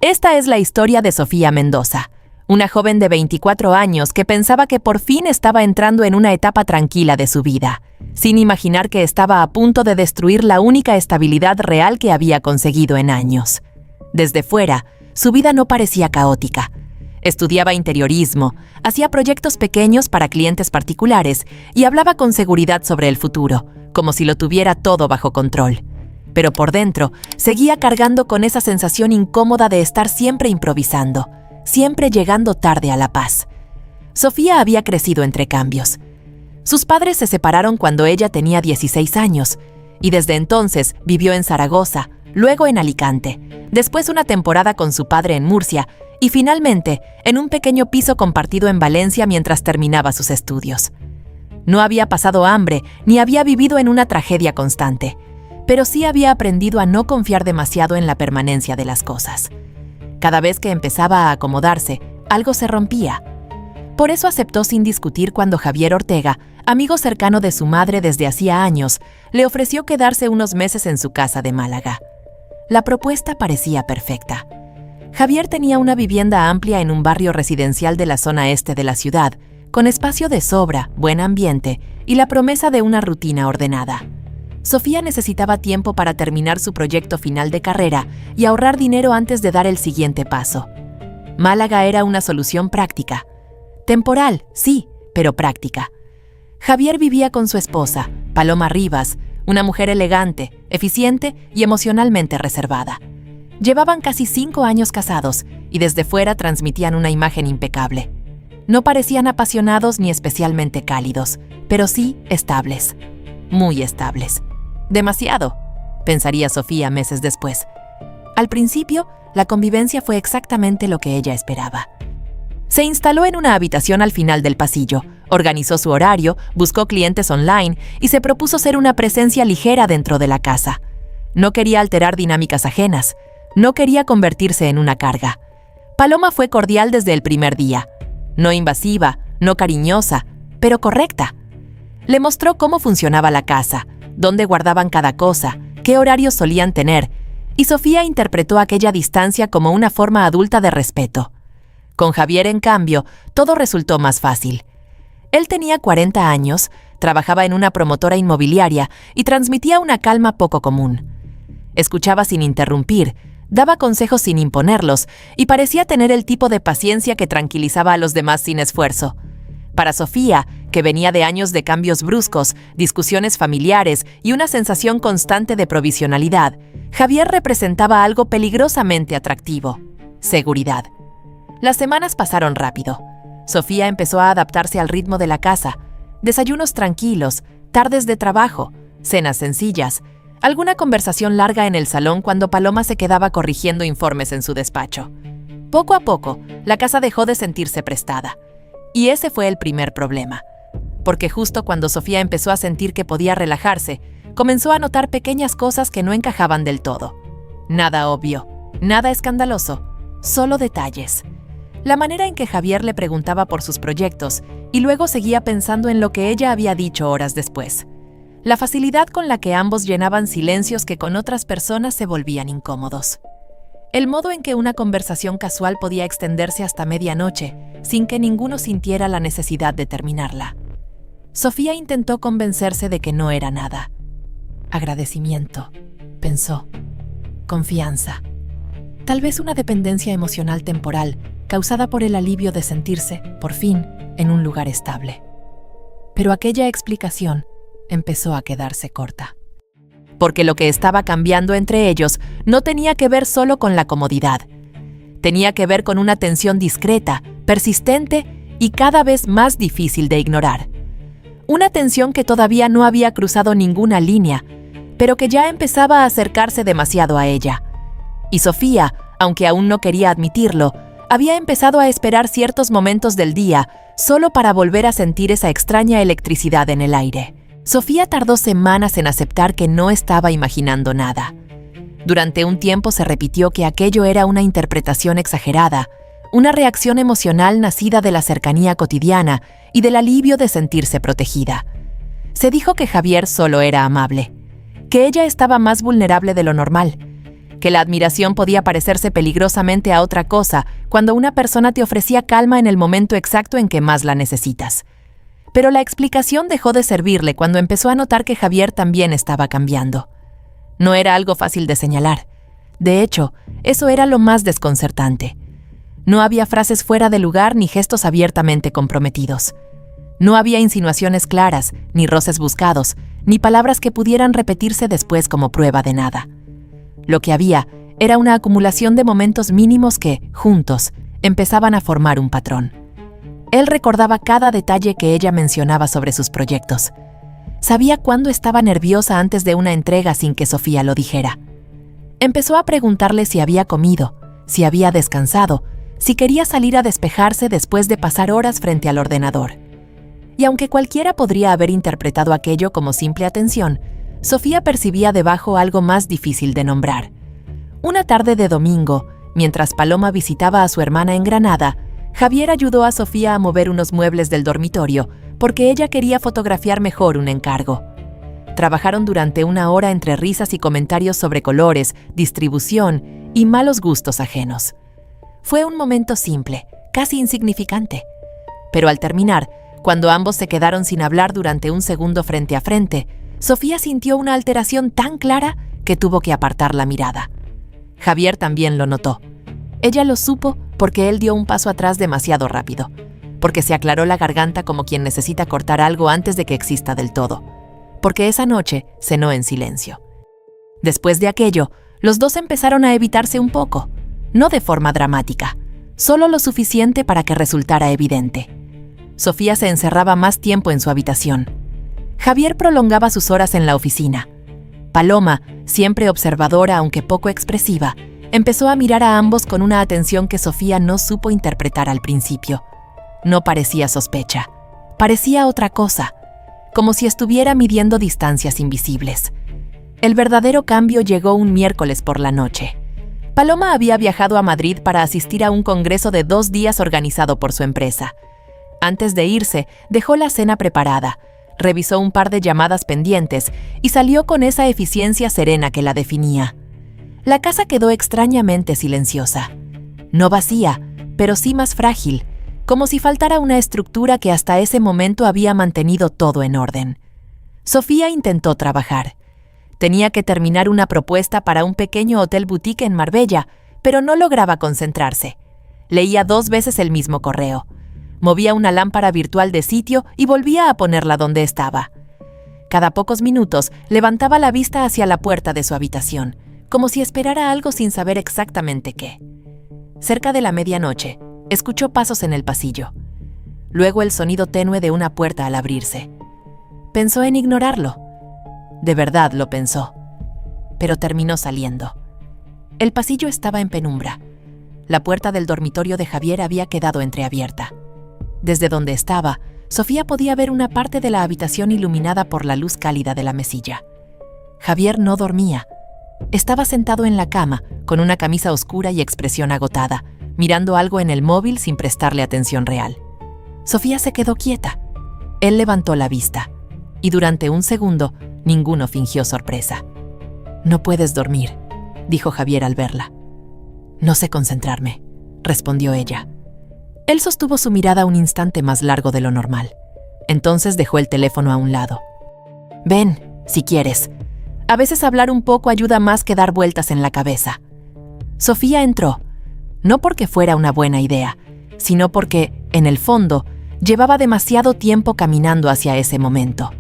Esta es la historia de Sofía Mendoza, una joven de 24 años que pensaba que por fin estaba entrando en una etapa tranquila de su vida, sin imaginar que estaba a punto de destruir la única estabilidad real que había conseguido en años. Desde fuera, su vida no parecía caótica. Estudiaba interiorismo, hacía proyectos pequeños para clientes particulares y hablaba con seguridad sobre el futuro, como si lo tuviera todo bajo control. Pero por dentro, seguía cargando con esa sensación incómoda de estar siempre improvisando, siempre llegando tarde a la paz. Sofía había crecido entre cambios. Sus padres se separaron cuando ella tenía 16 años, y desde entonces vivió en Zaragoza, luego en Alicante, después una temporada con su padre en Murcia, y finalmente en un pequeño piso compartido en Valencia mientras terminaba sus estudios. No había pasado hambre ni había vivido en una tragedia constante, pero sí había aprendido a no confiar demasiado en la permanencia de las cosas. Cada vez que empezaba a acomodarse, algo se rompía. Por eso aceptó sin discutir cuando Javier Ortega, amigo cercano de su madre desde hacía años, le ofreció quedarse unos meses en su casa de Málaga. La propuesta parecía perfecta. Javier tenía una vivienda amplia en un barrio residencial de la zona este de la ciudad, con espacio de sobra, buen ambiente y la promesa de una rutina ordenada. Sofía necesitaba tiempo para terminar su proyecto final de carrera y ahorrar dinero antes de dar el siguiente paso. Málaga era una solución práctica. Temporal, sí, pero práctica. Javier vivía con su esposa, Paloma Rivas, una mujer elegante, eficiente y emocionalmente reservada. Llevaban casi 5 años casados y desde fuera transmitían una imagen impecable. No parecían apasionados ni especialmente cálidos, pero sí estables. Muy estables. Demasiado, pensaría Sofía meses después. Al principio, la convivencia fue exactamente lo que ella esperaba. Se instaló en una habitación al final del pasillo, organizó su horario, buscó clientes online y se propuso ser una presencia ligera dentro de la casa. No quería alterar dinámicas ajenas, no quería convertirse en una carga. Paloma fue cordial desde el primer día. No invasiva, no cariñosa, pero correcta. Le mostró cómo funcionaba la casa, dónde guardaban cada cosa, qué horarios solían tener, y Sofía interpretó aquella distancia como una forma adulta de respeto. Con Javier, en cambio, todo resultó más fácil. Él tenía 40 años, trabajaba en una promotora inmobiliaria y transmitía una calma poco común. Escuchaba sin interrumpir, daba consejos sin imponerlos y parecía tener el tipo de paciencia que tranquilizaba a los demás sin esfuerzo. Para Sofía, que venía de años de cambios bruscos, discusiones familiares y una sensación constante de provisionalidad, Javier representaba algo peligrosamente atractivo: seguridad. Las semanas pasaron rápido. Sofía empezó a adaptarse al ritmo de la casa: desayunos tranquilos, tardes de trabajo, cenas sencillas, alguna conversación larga en el salón cuando Paloma se quedaba corrigiendo informes en su despacho. Poco a poco, la casa dejó de sentirse prestada. Y ese fue el primer problema. Porque justo cuando Sofía empezó a sentir que podía relajarse, comenzó a notar pequeñas cosas que no encajaban del todo. Nada obvio, nada escandaloso, solo detalles. La manera en que Javier le preguntaba por sus proyectos y luego seguía pensando en lo que ella había dicho horas después. La facilidad con la que ambos llenaban silencios que con otras personas se volvían incómodos. El modo en que una conversación casual podía extenderse hasta medianoche, sin que ninguno sintiera la necesidad de terminarla. Sofía intentó convencerse de que no era nada. Agradecimiento, pensó. Confianza. Tal vez una dependencia emocional temporal, causada por el alivio de sentirse, por fin, en un lugar estable. Pero aquella explicación empezó a quedarse corta. Porque lo que estaba cambiando entre ellos no tenía que ver solo con la comodidad. Tenía que ver con una tensión discreta, persistente y cada vez más difícil de ignorar. Una tensión que todavía no había cruzado ninguna línea, pero que ya empezaba a acercarse demasiado a ella. Y Sofía, aunque aún no quería admitirlo, había empezado a esperar ciertos momentos del día solo para volver a sentir esa extraña electricidad en el aire. Sofía tardó semanas en aceptar que no estaba imaginando nada. Durante un tiempo se repitió que aquello era una interpretación exagerada, una reacción emocional nacida de la cercanía cotidiana y del alivio de sentirse protegida. Se dijo que Javier solo era amable, que ella estaba más vulnerable de lo normal, que la admiración podía parecerse peligrosamente a otra cosa cuando una persona te ofrecía calma en el momento exacto en que más la necesitas. Pero la explicación dejó de servirle cuando empezó a notar que Javier también estaba cambiando. No era algo fácil de señalar. De hecho, eso era lo más desconcertante. No había frases fuera de lugar ni gestos abiertamente comprometidos. No había insinuaciones claras, ni roces buscados, ni palabras que pudieran repetirse después como prueba de nada. Lo que había era una acumulación de momentos mínimos que, juntos, empezaban a formar un patrón. Él recordaba cada detalle que ella mencionaba sobre sus proyectos. Sabía cuándo estaba nerviosa antes de una entrega sin que Sofía lo dijera. Empezó a preguntarle si había comido, si había descansado, si quería salir a despejarse después de pasar horas frente al ordenador. Y aunque cualquiera podría haber interpretado aquello como simple atención, Sofía percibía debajo algo más difícil de nombrar. Una tarde de domingo, mientras Paloma visitaba a su hermana en Granada, Javier ayudó a Sofía a mover unos muebles del dormitorio porque ella quería fotografiar mejor un encargo. Trabajaron durante una hora entre risas y comentarios sobre colores, distribución y malos gustos ajenos. Fue un momento simple, casi insignificante. Pero al terminar, cuando ambos se quedaron sin hablar durante un segundo frente a frente, Sofía sintió una alteración tan clara que tuvo que apartar la mirada. Javier también lo notó. Ella lo supo porque él dio un paso atrás demasiado rápido, porque se aclaró la garganta como quien necesita cortar algo antes de que exista del todo, porque esa noche cenó en silencio. Después de aquello, los dos empezaron a evitarse un poco, no de forma dramática, solo lo suficiente para que resultara evidente. Sofía se encerraba más tiempo en su habitación. Javier prolongaba sus horas en la oficina. Paloma, siempre observadora aunque poco expresiva, empezó a mirar a ambos con una atención que Sofía no supo interpretar al principio. No parecía sospecha, parecía otra cosa, como si estuviera midiendo distancias invisibles. El verdadero cambio llegó un miércoles por la noche. Paloma había viajado a Madrid para asistir a un congreso de 2 días organizado por su empresa. Antes de irse, dejó la cena preparada, revisó un par de llamadas pendientes y salió con esa eficiencia serena que la definía. La casa quedó extrañamente silenciosa. No vacía, pero sí más frágil, como si faltara una estructura que hasta ese momento había mantenido todo en orden. Sofía intentó trabajar. Tenía que terminar una propuesta para un pequeño hotel boutique en Marbella, pero no lograba concentrarse. Leía 2 veces el mismo correo. Movía una lámpara virtual de sitio y volvía a ponerla donde estaba. Cada pocos minutos levantaba la vista hacia la puerta de su habitación, como si esperara algo sin saber exactamente qué. Cerca de la medianoche, escuchó pasos en el pasillo. Luego el sonido tenue de una puerta al abrirse. Pensó en ignorarlo. De verdad lo pensó. Pero terminó saliendo. El pasillo estaba en penumbra. La puerta del dormitorio de Javier había quedado entreabierta. Desde donde estaba, Sofía podía ver una parte de la habitación iluminada por la luz cálida de la mesilla. Javier no dormía. Estaba sentado en la cama, con una camisa oscura y expresión agotada, mirando algo en el móvil sin prestarle atención real. Sofía se quedó quieta. Él levantó la vista, y durante un segundo, ninguno fingió sorpresa. «No puedes dormir», dijo Javier al verla. «No sé concentrarme», respondió ella. Él sostuvo su mirada un instante más largo de lo normal. Entonces dejó el teléfono a un lado. «Ven, si quieres. A veces hablar un poco ayuda más que dar vueltas en la cabeza». Sofía entró, no porque fuera una buena idea, sino porque, en el fondo, llevaba demasiado tiempo caminando hacia ese momento.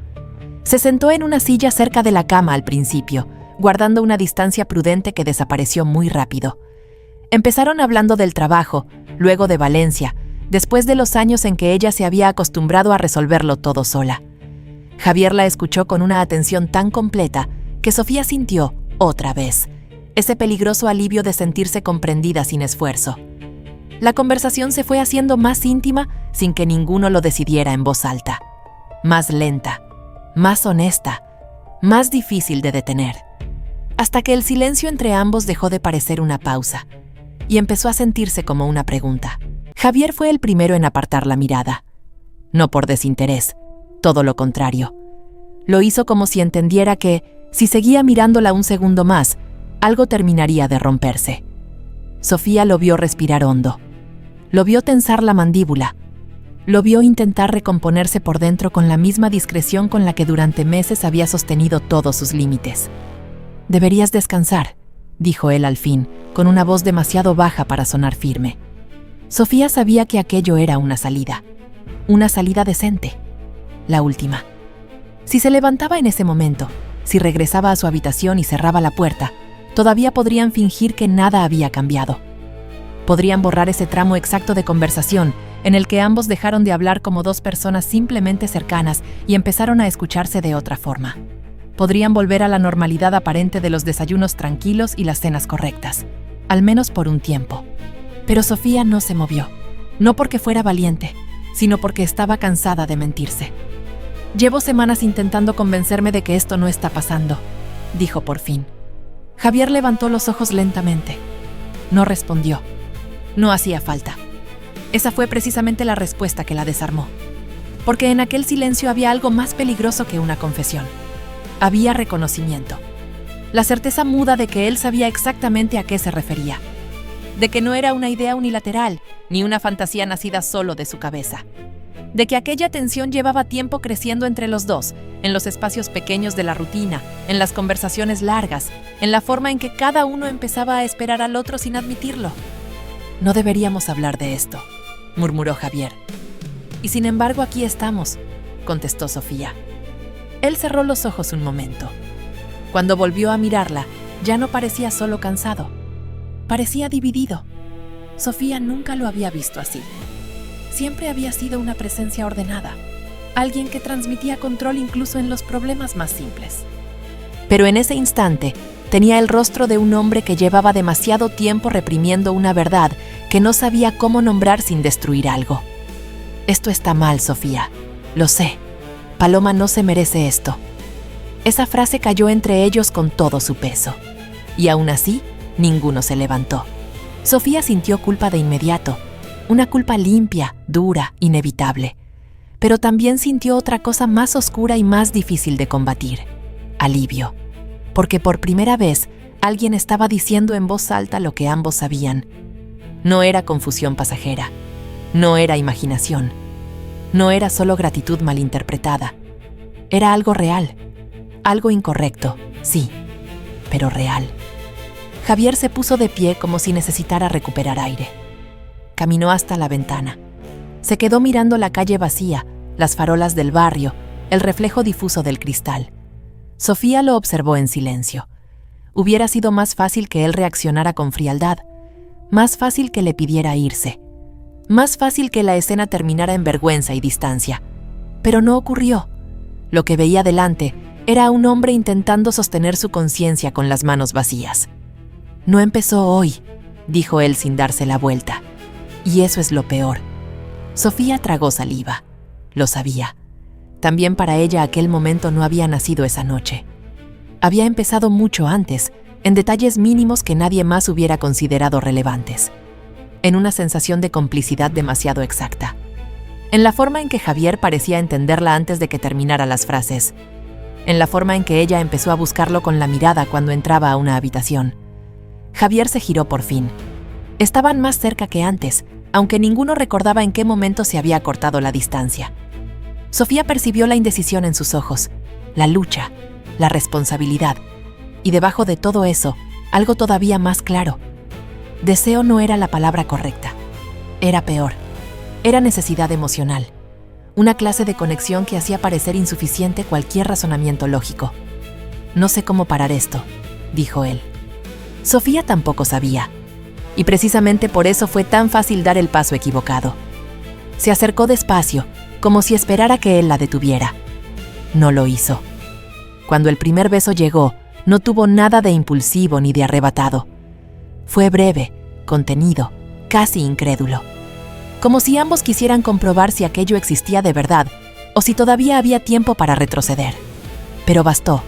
Se sentó en una silla cerca de la cama al principio, guardando una distancia prudente que desapareció muy rápido. Empezaron hablando del trabajo, luego de Valencia, después de los años en que ella se había acostumbrado a resolverlo todo sola. Javier la escuchó con una atención tan completa que Sofía sintió, otra vez, ese peligroso alivio de sentirse comprendida sin esfuerzo. La conversación se fue haciendo más íntima sin que ninguno lo decidiera en voz alta. Más lenta, más honesta, más difícil de detener. Hasta que el silencio entre ambos dejó de parecer una pausa y empezó a sentirse como una pregunta. Javier fue el primero en apartar la mirada. No por desinterés, todo lo contrario. Lo hizo como si entendiera que, si seguía mirándola un segundo más, Algo terminaría de romperse. Sofía lo vio respirar hondo. Lo vio tensar la mandíbula. Lo vio intentar recomponerse por dentro con la misma discreción con la que durante meses había sostenido todos sus límites. «Deberías descansar», dijo él al fin, con una voz demasiado baja para sonar firme. Sofía sabía que aquello era una salida decente, la última. Si se levantaba en ese momento, si regresaba a su habitación y cerraba la puerta, todavía podrían fingir que nada había cambiado. Podrían borrar ese tramo exacto de conversación en el que ambos dejaron de hablar como dos personas simplemente cercanas y empezaron a escucharse de otra forma. Podrían volver a la normalidad aparente de los desayunos tranquilos y las cenas correctas, al menos por un tiempo. Pero Sofía no se movió, no porque fuera valiente, sino porque estaba cansada de mentirse. «Llevo semanas intentando convencerme de que esto no está pasando», dijo por fin. Javier levantó los ojos lentamente. No respondió. No hacía falta. Esa fue precisamente la respuesta que la desarmó. Porque en aquel silencio había algo más peligroso que una confesión. Había reconocimiento. La certeza muda de que él sabía exactamente a qué se refería. De que no era una idea unilateral, ni una fantasía nacida solo de su cabeza. De que aquella tensión llevaba tiempo creciendo entre los dos, en los espacios pequeños de la rutina, en las conversaciones largas, en la forma en que cada uno empezaba a esperar al otro sin admitirlo. «No deberíamos hablar de esto», murmuró Javier. «Y sin embargo aquí estamos», contestó Sofía. Él cerró los ojos un momento. Cuando volvió a mirarla, ya no parecía solo cansado. Parecía dividido. Sofía nunca lo había visto así. Siempre había sido una presencia ordenada, alguien que transmitía control incluso en los problemas más simples. Pero en ese instante, tenía el rostro de un hombre que llevaba demasiado tiempo reprimiendo una verdad que no sabía cómo nombrar sin destruir algo. «Esto está mal, Sofía. Lo sé. Paloma no se merece esto». Esa frase cayó entre ellos con todo su peso. Y aún así, ninguno se levantó. Sofía sintió culpa de inmediato. Una culpa limpia, dura, inevitable. Pero también sintió otra cosa más oscura y más difícil de combatir. Alivio. Porque por primera vez, alguien estaba diciendo en voz alta lo que ambos sabían. No era confusión pasajera. No era imaginación. No era solo gratitud malinterpretada. Era algo real. Algo incorrecto, sí, pero real. Javier se puso de pie como si necesitara recuperar aire. Caminó hasta la ventana. Se quedó mirando la calle vacía, las farolas del barrio, el reflejo difuso del cristal. Sofía lo observó en silencio. Hubiera sido más fácil que él reaccionara con frialdad, más fácil que le pidiera irse, más fácil que la escena terminara en vergüenza y distancia. Pero no ocurrió. Lo que veía delante era un hombre intentando sostener su conciencia con las manos vacías. «No empezó hoy», dijo él sin darse la vuelta. Y eso es lo peor. Sofía tragó saliva. Lo sabía. También para ella aquel momento no había nacido esa noche. Había empezado mucho antes, en detalles mínimos que nadie más hubiera considerado relevantes. En una sensación de complicidad demasiado exacta. En la forma en que Javier parecía entenderla antes de que terminara las frases. En la forma en que ella empezó a buscarlo con la mirada cuando entraba a una habitación. Javier se giró por fin. Estaban más cerca que antes, aunque ninguno recordaba en qué momento se había cortado la distancia. Sofía percibió la indecisión en sus ojos, la lucha, la responsabilidad, y debajo de todo eso, algo todavía más claro. Deseo no era la palabra correcta. Era peor. Era necesidad emocional. Una clase de conexión que hacía parecer insuficiente cualquier razonamiento lógico. «No sé cómo parar esto», dijo él. Sofía tampoco sabía. Y precisamente por eso fue tan fácil dar el paso equivocado. Se acercó despacio, como si esperara que él la detuviera. No lo hizo. Cuando el primer beso llegó, no tuvo nada de impulsivo ni de arrebatado. Fue breve, contenido, casi incrédulo. Como si ambos quisieran comprobar si aquello existía de verdad o si todavía había tiempo para retroceder. Pero bastó,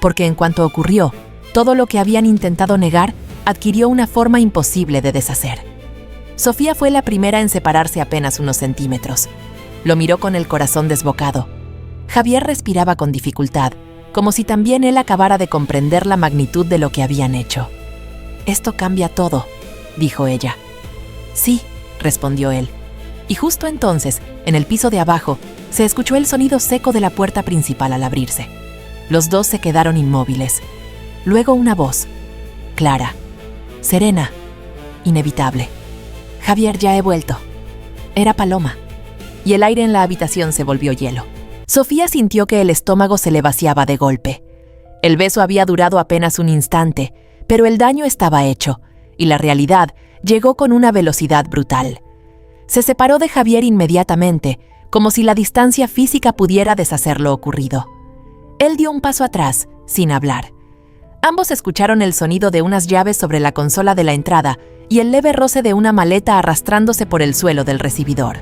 porque en cuanto ocurrió, todo lo que habían intentado negar adquirió una forma imposible de deshacer. Sofía fue la primera en separarse apenas unos centímetros. Lo miró con el corazón desbocado. Javier respiraba con dificultad, como si también él acabara de comprender la magnitud de lo que habían hecho. «Esto cambia todo», dijo ella. «Sí», respondió él. Y justo entonces, en el piso de abajo, se escuchó el sonido seco de la puerta principal al abrirse. Los dos se quedaron inmóviles. Luego una voz, clara, serena, inevitable. «Javier, ya he vuelto». Era Paloma. Y el aire en la habitación se volvió hielo. Sofía sintió que el estómago se le vaciaba de golpe. El beso había durado apenas un instante, pero el daño estaba hecho, y la realidad llegó con una velocidad brutal. Se separó de Javier inmediatamente, como si la distancia física pudiera deshacer lo ocurrido. Él dio un paso atrás, sin hablar. Ambos escucharon el sonido de unas llaves sobre la consola de la entrada y el leve roce de una maleta arrastrándose por el suelo del recibidor.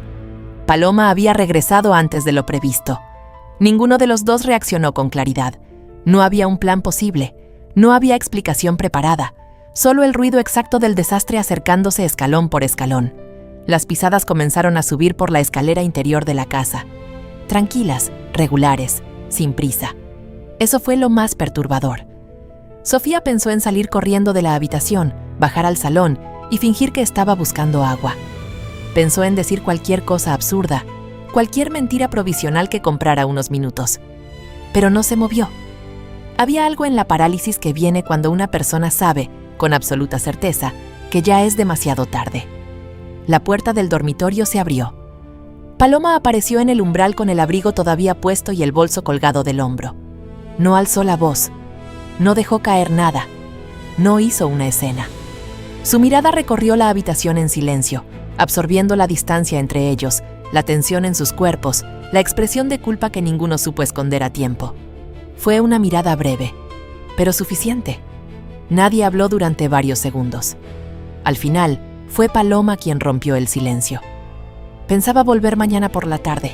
Paloma había regresado antes de lo previsto. Ninguno de los dos reaccionó con claridad. No había un plan posible, no había explicación preparada, solo el ruido exacto del desastre acercándose escalón por escalón. Las pisadas comenzaron a subir por la escalera interior de la casa. Tranquilas, regulares, sin prisa. Eso fue lo más perturbador. Sofía pensó en salir corriendo de la habitación, bajar al salón y fingir que estaba buscando agua. Pensó en decir cualquier cosa absurda, cualquier mentira provisional que comprara unos minutos. Pero no se movió. Había algo en la parálisis que viene cuando una persona sabe, con absoluta certeza, que ya es demasiado tarde. La puerta del dormitorio se abrió. Paloma apareció en el umbral con el abrigo todavía puesto y el bolso colgado del hombro. No alzó la voz. No dejó caer nada. No hizo una escena. Su mirada recorrió la habitación en silencio, absorbiendo la distancia entre ellos, la tensión en sus cuerpos, la expresión de culpa que ninguno supo esconder a tiempo. Fue una mirada breve, pero suficiente. Nadie habló durante varios segundos. Al final, fue Paloma quien rompió el silencio. «Pensaba volver mañana por la tarde»,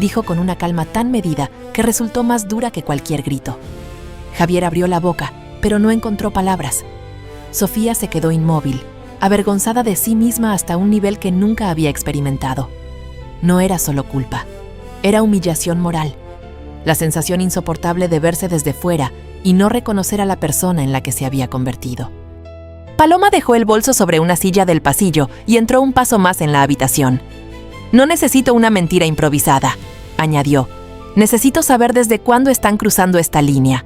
dijo con una calma tan medida que resultó más dura que cualquier grito. Javier abrió la boca, pero no encontró palabras. Sofía se quedó inmóvil, avergonzada de sí misma hasta un nivel que nunca había experimentado. No era solo culpa, era humillación moral. La sensación insoportable de verse desde fuera y no reconocer a la persona en la que se había convertido. Paloma dejó el bolso sobre una silla del pasillo y entró un paso más en la habitación. «No necesito una mentira improvisada», añadió. «Necesito saber desde cuándo están cruzando esta línea».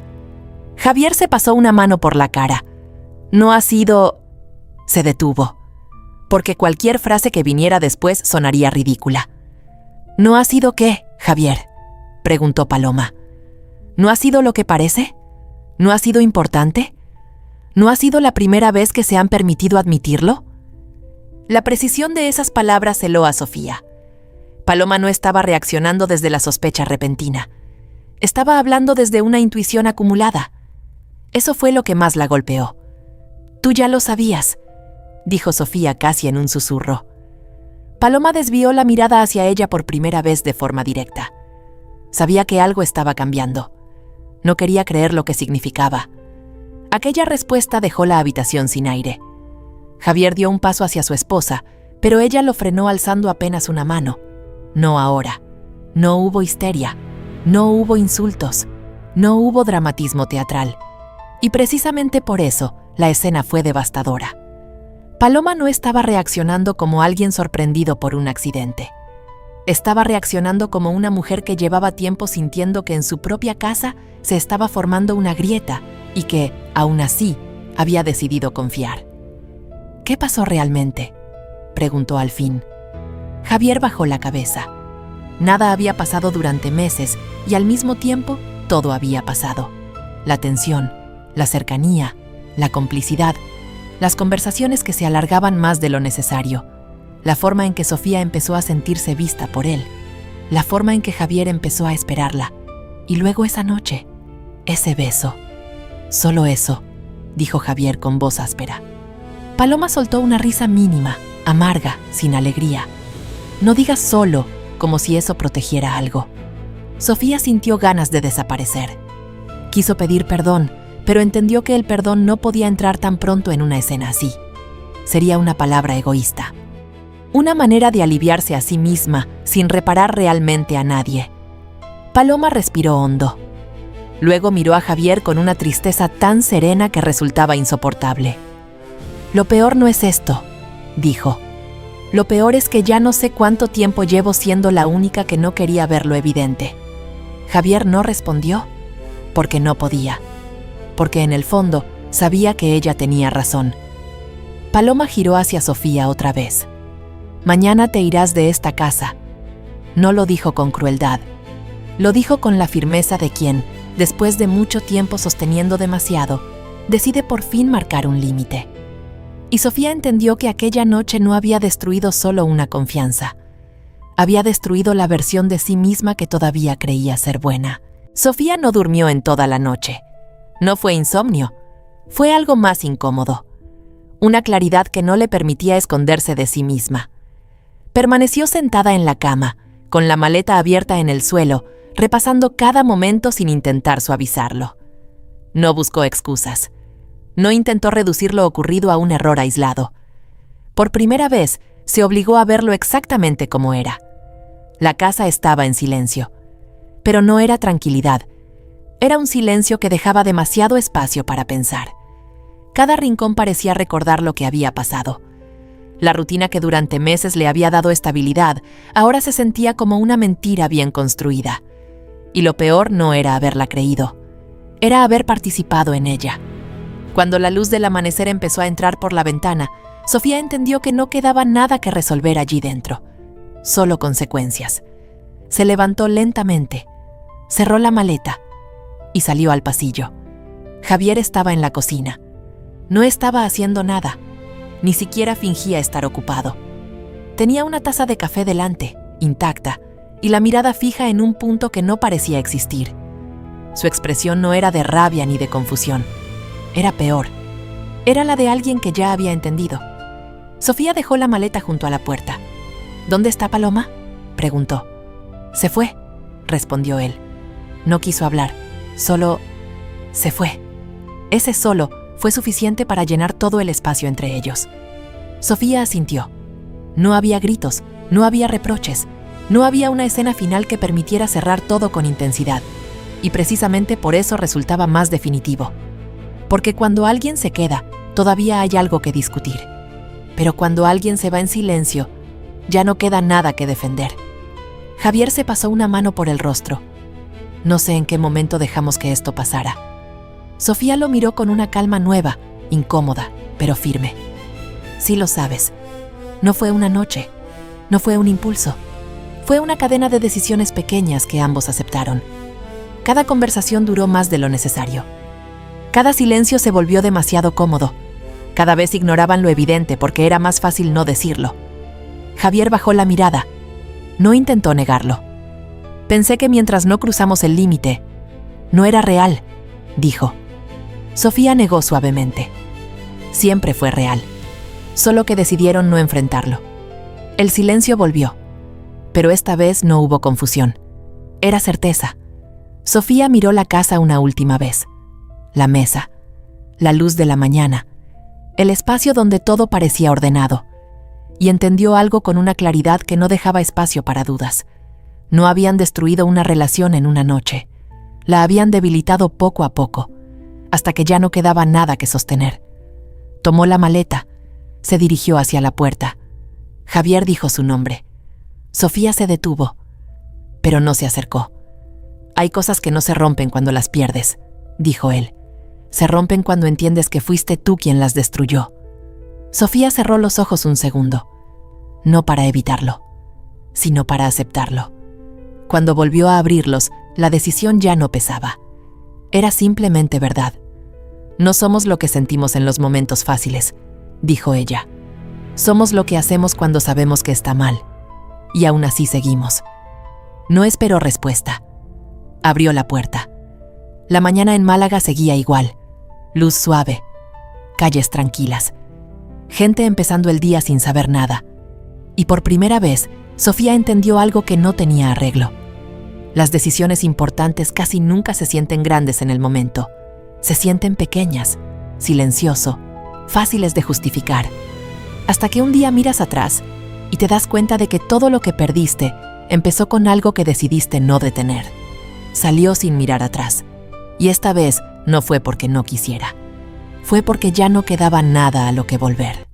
Javier se pasó una mano por la cara. «No ha sido...» Se detuvo, porque cualquier frase que viniera después sonaría ridícula. «¿No ha sido qué, Javier?», preguntó Paloma. «¿No ha sido lo que parece? ¿No ha sido importante? ¿No ha sido la primera vez que se han permitido admitirlo?». La precisión de esas palabras heló a Sofía. Paloma no estaba reaccionando desde la sospecha repentina. Estaba hablando desde una intuición acumulada. Eso fue lo que más la golpeó. «Tú ya lo sabías», dijo Sofía casi en un susurro. Paloma desvió la mirada hacia ella por primera vez de forma directa. Sabía que algo estaba cambiando. No quería creer lo que significaba. Aquella respuesta dejó la habitación sin aire. Javier dio un paso hacia su esposa, pero ella lo frenó alzando apenas una mano. No ahora. No hubo histeria. No hubo insultos. No hubo dramatismo teatral. Y precisamente por eso, la escena fue devastadora. Paloma no estaba reaccionando como alguien sorprendido por un accidente. Estaba reaccionando como una mujer que llevaba tiempo sintiendo que en su propia casa se estaba formando una grieta y que, aún así, había decidido confiar. «¿Qué pasó realmente?», preguntó al fin. Javier bajó la cabeza. Nada había pasado durante meses y al mismo tiempo todo había pasado. La tensión, la cercanía, la complicidad, las conversaciones que se alargaban más de lo necesario, la forma en que Sofía empezó a sentirse vista por él, la forma en que Javier empezó a esperarla, y luego esa noche, ese beso. «Solo eso», dijo Javier con voz áspera. Paloma soltó una risa mínima, amarga, sin alegría. «No digas solo», como si eso protegiera algo. Sofía sintió ganas de desaparecer. Quiso pedir perdón, pero entendió que el perdón no podía entrar tan pronto en una escena así. Sería una palabra egoísta. Una manera de aliviarse a sí misma sin reparar realmente a nadie. Paloma respiró hondo. Luego miró a Javier con una tristeza tan serena que resultaba insoportable. «Lo peor no es esto», dijo. «Lo peor es que ya no sé cuánto tiempo llevo siendo la única que no quería ver lo evidente». Javier no respondió, porque no podía, porque en el fondo sabía que ella tenía razón. Paloma giró hacia Sofía otra vez. «Mañana te irás de esta casa». No lo dijo con crueldad, lo dijo con la firmeza de quien, después de mucho tiempo sosteniendo demasiado, decide por fin marcar un límite. Y Sofía entendió que aquella noche no había destruido solo una confianza. Había destruido la versión de sí misma que todavía creía ser buena. Sofía no durmió en toda la noche. No fue insomnio, fue algo más incómodo. Una claridad que no le permitía esconderse de sí misma. Permaneció sentada en la cama, con la maleta abierta en el suelo, repasando cada momento sin intentar suavizarlo. No buscó excusas. No intentó reducir lo ocurrido a un error aislado. Por primera vez, se obligó a verlo exactamente como era. La casa estaba en silencio. Pero no era tranquilidad. Era un silencio que dejaba demasiado espacio para pensar. Cada rincón parecía recordar lo que había pasado. La rutina que durante meses le había dado estabilidad, ahora se sentía como una mentira bien construida. Y lo peor no era haberla creído, era haber participado en ella. Cuando la luz del amanecer empezó a entrar por la ventana, Sofía entendió que no quedaba nada que resolver allí dentro, solo consecuencias. Se levantó lentamente, cerró la maleta y salió al pasillo. Javier estaba en la cocina. No estaba haciendo nada, ni siquiera fingía estar ocupado. Tenía una taza de café delante, intacta, y la mirada fija en un punto que no parecía existir. Su expresión no era de rabia ni de confusión. Era peor. Era la de alguien que ya había entendido. Sofía dejó la maleta junto a la puerta. «¿Dónde está Paloma?», preguntó. «Se fue», respondió él. No quiso hablar, solo se fue. Ese solo fue suficiente para llenar todo el espacio entre ellos. Sofía asintió. No había gritos, no había reproches, no había una escena final que permitiera cerrar todo con intensidad. Y precisamente por eso resultaba más definitivo. Porque cuando alguien se queda, todavía hay algo que discutir. Pero cuando alguien se va en silencio, ya no queda nada que defender. Javier se pasó una mano por el rostro. No sé en qué momento dejamos que esto pasara. Sofía lo miró con una calma nueva, incómoda, pero firme. Sí lo sabes. No fue una noche, no fue un impulso. Fue una cadena de decisiones pequeñas que ambos aceptaron. Cada conversación duró más de lo necesario. Cada silencio se volvió demasiado cómodo. Cada vez ignoraban lo evidente porque era más fácil no decirlo. Javier bajó la mirada. No intentó negarlo. «Pensé que mientras no cruzamos el límite, no era real», dijo. Sofía negó suavemente. Siempre fue real, solo que decidieron no enfrentarlo. El silencio volvió, pero esta vez no hubo confusión. Era certeza. Sofía miró la casa una última vez. La mesa, la luz de la mañana, el espacio donde todo parecía ordenado, y entendió algo con una claridad que no dejaba espacio para dudas. No habían destruido una relación en una noche. La habían debilitado poco a poco, hasta que ya no quedaba nada que sostener. Tomó la maleta, se dirigió hacia la puerta. Javier dijo su nombre. Sofía se detuvo, pero no se acercó. «Hay cosas que no se rompen cuando las pierdes», dijo él. «Se rompen cuando entiendes que fuiste tú quien las destruyó». Sofía cerró los ojos un segundo, no para evitarlo, sino para aceptarlo. Cuando volvió a abrirlos, la decisión ya no pesaba. Era simplemente verdad. «No somos lo que sentimos en los momentos fáciles», dijo ella. «Somos lo que hacemos cuando sabemos que está mal. Y aún así seguimos». No esperó respuesta. Abrió la puerta. La mañana en Málaga seguía igual. Luz suave, calles tranquilas, gente empezando el día sin saber nada. Y por primera vez, Sofía entendió algo que no tenía arreglo. Las decisiones importantes casi nunca se sienten grandes en el momento. Se sienten pequeñas, silencioso, fáciles de justificar. Hasta que un día miras atrás y te das cuenta de que todo lo que perdiste empezó con algo que decidiste no detener. Salió sin mirar atrás. Y esta vez no fue porque no quisiera. Fue porque ya no quedaba nada a lo que volver.